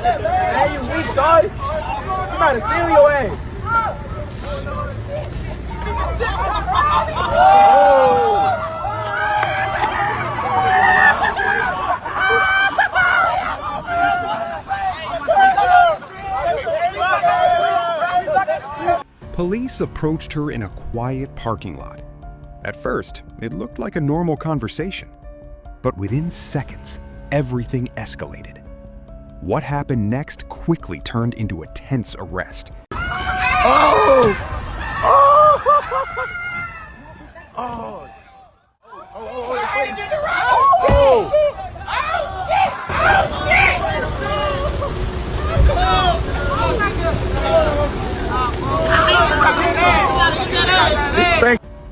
Hey, you weak, dog. You about to steal your ass. Police approached her in a quiet parking lot. At first, it looked like a normal conversation. But within seconds, everything escalated. What happened next quickly turned into a tense arrest. Oh! Oh! Oh!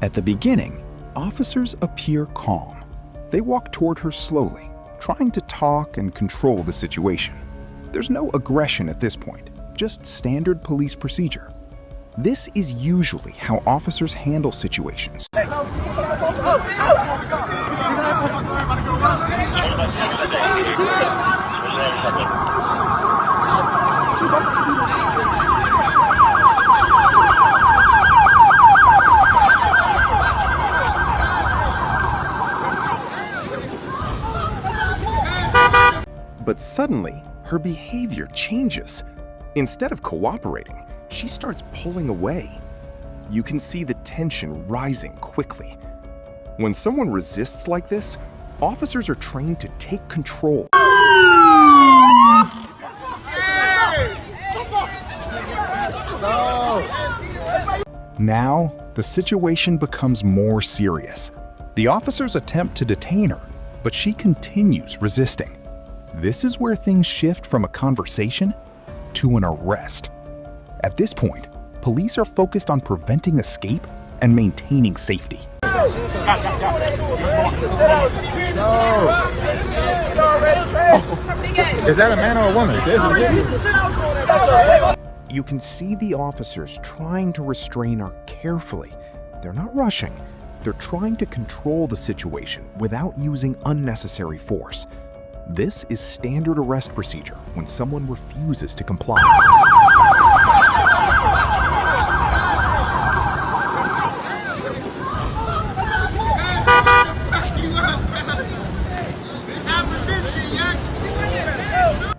At the beginning, officers appear calm. They walk toward her slowly, trying to talk and control the situation. There's no aggression at this point, just standard police procedure. This is usually how officers handle situations. But suddenly, her behavior changes. Instead of cooperating, she starts pulling away. You can see the tension rising quickly. When someone resists like this, officers are trained to take control. Now, the situation becomes more serious. The officers attempt to detain her, but she continues resisting. This is where things shift from a conversation to an arrest. At this point, police are focused on preventing escape and maintaining safety. Is that a man or a woman? You can see the officers trying to restrain her carefully. They're not rushing. They're trying to control the situation without using unnecessary force. This is standard arrest procedure when someone refuses to comply.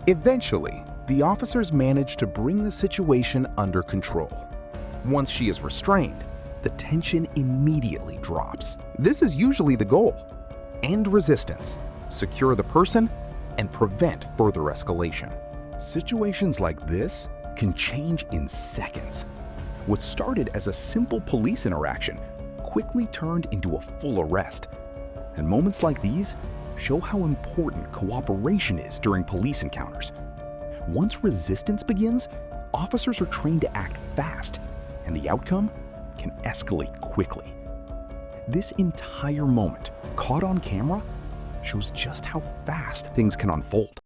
Eventually, the officers manage to bring the situation under control. Once she is restrained, the tension immediately drops. This is usually the goal: end resistance, secure the person, and prevent further escalation. Situations like this can change in seconds. What started as a simple police interaction quickly turned into a full arrest. And moments like these show how important cooperation is during police encounters. Once resistance begins, officers are trained to act fast, and the outcome can escalate quickly. This entire moment, caught on camera, shows just how fast things can unfold.